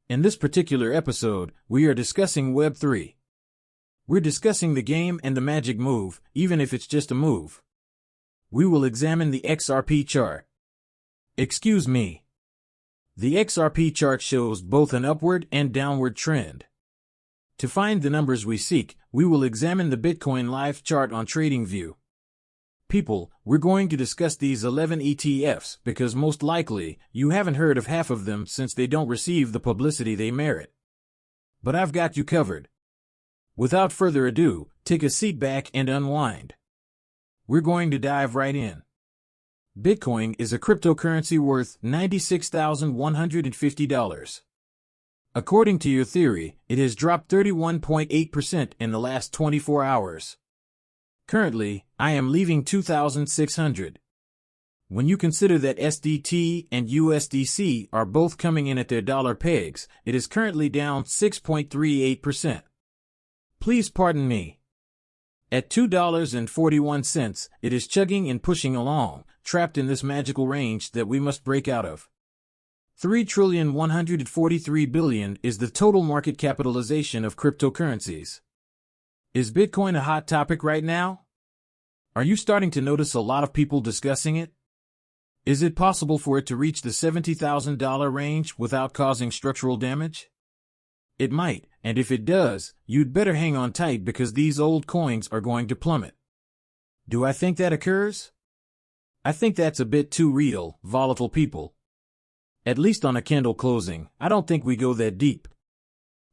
In this particular episode, we are discussing Web3. We're discussing the game and the magic move, even if it's just a move. We will examine the XRP chart. Excuse me. The XRP chart shows both an upward and downward trend. To find the numbers we seek, we will examine the Bitcoin live chart on TradingView. People, we're going to discuss these 11 ETFs because most likely you haven't heard of half of them since they don't receive the publicity they merit. But I've got you covered. Without further ado, take a seat back and unwind. We're going to dive right in. Bitcoin is a cryptocurrency worth $96,150. According to your theory, it has dropped 31.8% in the last 24 hours. Currently, I am leaving 2,600. When you consider that SDT and USDC are both coming in at their dollar pegs, it is currently down 6.38%. Please pardon me. At $2.41, it is chugging and pushing along, trapped in this magical range that we must break out of. $3,143 billion is the total market capitalization of cryptocurrencies. Is Bitcoin a hot topic right now? Are you starting to notice a lot of people discussing it? Is it possible for it to reach the $70,000 range without causing structural damage? It might, and if it does, you'd better hang on tight because these old coins are going to plummet. Do I think that occurs? I think that's a bit too real, volatile people. At least on a candle closing, I don't think we go that deep.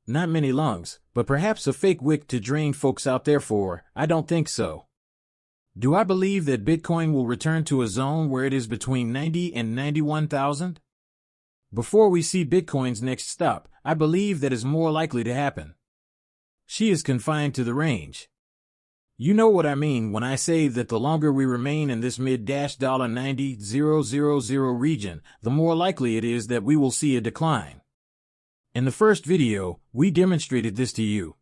Not many lungs, but perhaps a fake wick to drain folks out there for, I don't think so. Do I believe that Bitcoin will return to a zone where it is between 90 and 91,000? Before we see Bitcoin's next stop, I believe that is more likely to happen. She is confined to the range. You know what I mean when I say that the longer we remain in this mid-$90,000 region, the more likely it is that we will see a decline. In the first video, we demonstrated this to you.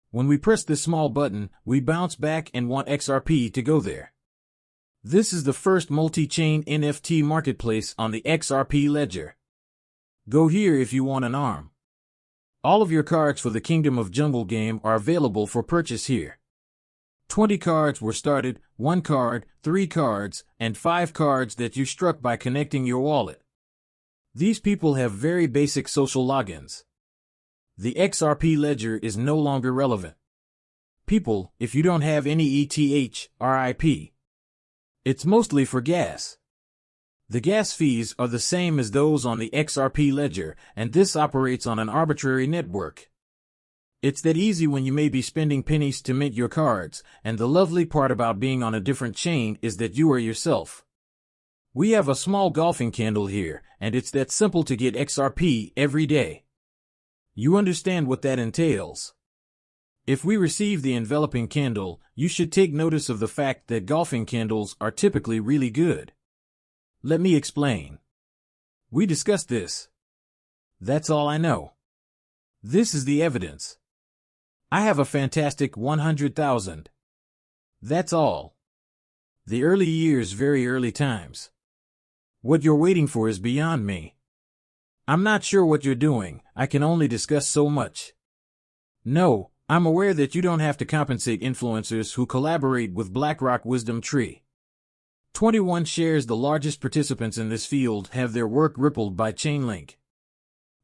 When we press this small button, we bounce back and want XRP to go there. This is the first multi-chain NFT marketplace on the XRP Ledger. Go here if you want an ARM. All of your cards for the Kingdom of Jungle game are available for purchase here. 20 cards were started, 1 card, 3 cards, and 5 cards that you struck by connecting your wallet. These people have very basic social logins. The XRP Ledger is no longer relevant. People, if you don't have any ETH, RIP. It's mostly for gas. The gas fees are the same as those on the XRP Ledger, and this operates on an arbitrary network. It's that easy when you may be spending pennies to mint your cards, and the lovely part about being on a different chain is that you are yourself. We have a small golfing candle here, and it's that simple to get XRP every day. You understand what that entails. If we receive the enveloping candle, you should take notice of the fact that golfing candles are typically really good. Let me explain. We discussed this. That's all I know. This is the evidence. I have a fantastic 100,000. That's all. The early years, very early times. What you're waiting for is beyond me. I'm not sure what you're doing, I can only discuss so much. No, I'm aware that you don't have to compensate influencers who collaborate with BlackRock Wisdom Tree. 21 shares, the largest participants in this field, have their work rippled by Chainlink.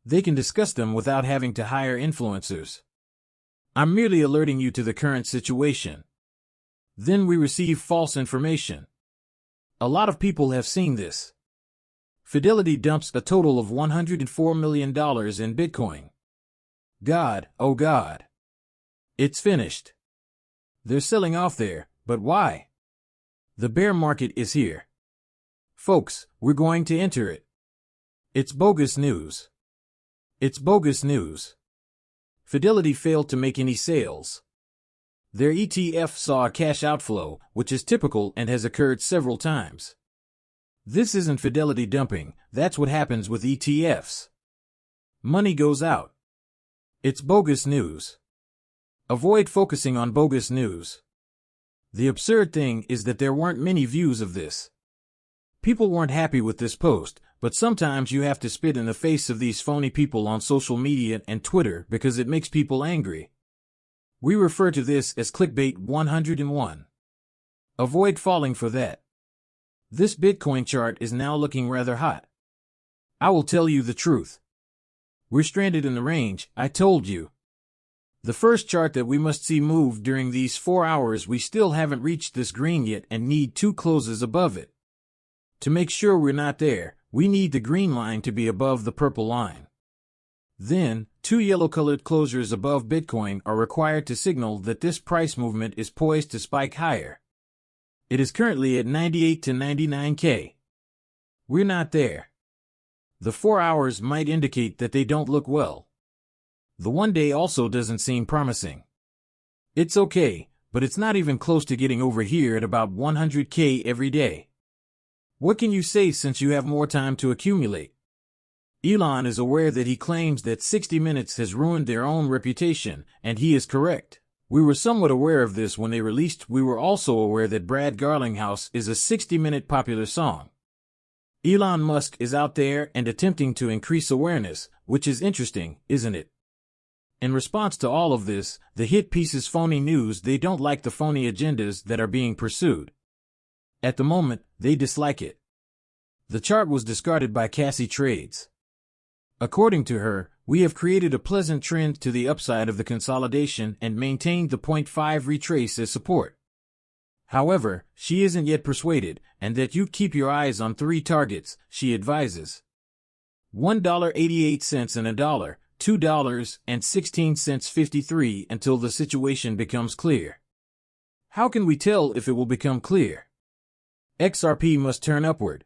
They can discuss them without having to hire influencers. I'm merely alerting you to the current situation. Then we receive false information. A lot of people have seen this. Fidelity dumps a total of $104 million in Bitcoin. God, oh God. It's finished. They're selling off there, but why? The bear market is here. Folks, we're going to enter it. It's bogus news. It's bogus news. Fidelity failed to make any sales. Their ETF saw a cash outflow, which is typical and has occurred several times. This isn't Fidelity dumping, that's what happens with ETFs. Money goes out. It's bogus news. Avoid focusing on bogus news. The absurd thing is that there weren't many views of this. People weren't happy with this post, But sometimes you have to spit in the face of these phony people on social media and Twitter because it makes people angry. We refer to this as clickbait 101. Avoid falling for that. This Bitcoin chart is now looking rather hot. I will tell you the truth. We're stranded in the range, I told you. The first chart that we must see move during these 4 hours, we still haven't reached this green yet and need 2 closes above it. To make sure we're not there, we need the green line to be above the purple line. Then, 2 yellow-colored closures above Bitcoin are required to signal that this price movement is poised to spike higher. It is currently at 98 to 99K. We're not there. The 4 hours might indicate that they don't look well. The 1 day also doesn't seem promising. It's okay, but it's not even close to getting over here at about 100K every day. What can you say since you have more time to accumulate? Elon is aware that he claims that 60 Minutes has ruined their own reputation, and he is correct. We were somewhat aware of this when they released. We were also aware that Brad Garlinghouse is a 60-minute popular song. Elon Musk is out there and attempting to increase awareness, which is interesting, isn't it? In response to all of this, the hit piece is phony news. They don't like the phony agendas that are being pursued. At the moment, they dislike it. The chart was discarded by Cassie Trades. According to her, we have created a pleasant trend to the upside of the consolidation and maintained the 0.5 retrace as support. However, she isn't yet persuaded, and that you keep your eyes on 3 targets, she advises. $1.88 and $1, $2.16 53 until the situation becomes clear. How can we tell if it will become clear? XRP must turn upward.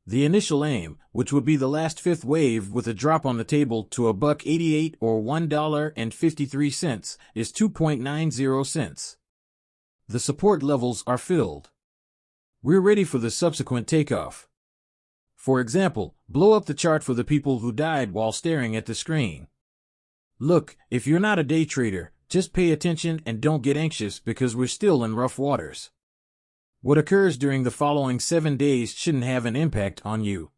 The initial aim, which would be the last 5th wave with a drop on the table to $1.88 or $1.53, is 2.90 cents. The support levels are filled. We're ready for the subsequent takeoff. For example, blow up the chart for the people who died while staring at the screen. Look, if you're not a day trader, just pay attention and don't get anxious because we're still in rough waters. What occurs during the following 7 days shouldn't have an impact on you.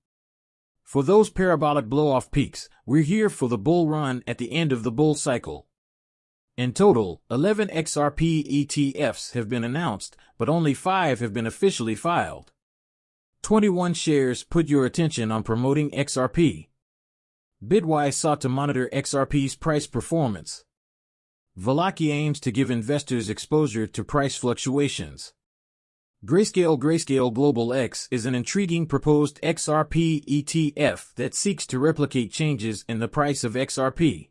For those parabolic blow-off peaks, we're here for the bull run at the end of the bull cycle. In total, 11 XRP ETFs have been announced, but only 5 have been officially filed. 21 shares put your attention on promoting XRP. Bitwise sought to monitor XRP's price performance. Velaki aims to give investors exposure to price fluctuations. Grayscale Global X is an intriguing proposed XRP ETF that seeks to replicate changes in the price of XRP.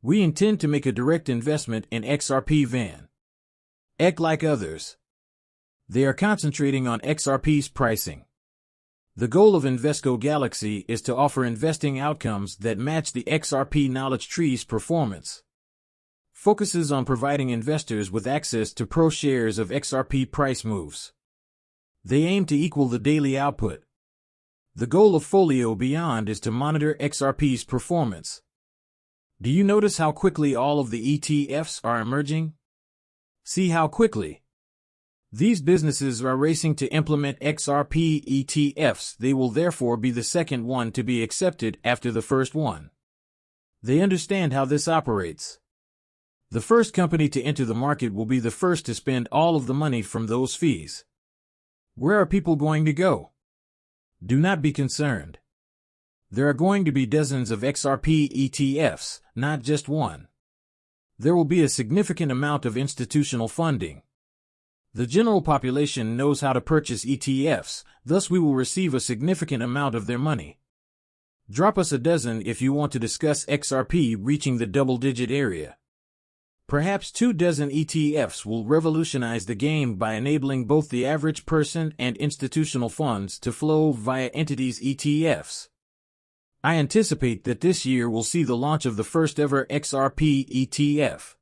We intend to make a direct investment in XRP Van. Like others, they are concentrating on XRP's pricing. The goal of Invesco Galaxy is to offer investing outcomes that match the XRP knowledge tree's performance. Focuses on providing investors with access to pro shares of XRP price moves. They aim to equal the daily output. The goal of Folio Beyond is to monitor XRP's performance. Do you notice how quickly all of the ETFs are emerging? See how quickly. These businesses are racing to implement XRP ETFs. They will therefore be the second one to be accepted after the first one. They understand how this operates. The first company to enter the market will be the first to spend all of the money from those fees. Where are people going to go? Do not be concerned. There are going to be dozens of XRP ETFs, not just one. There will be a significant amount of institutional funding. The general population knows how to purchase ETFs, thus we will receive a significant amount of their money. Drop us a dozen if you want to discuss XRP reaching the double-digit area. Perhaps 24 ETFs will revolutionize the game by enabling both the average person and institutional funds to flow via entities' ETFs. I anticipate that this year will see the launch of the first ever XRP ETF.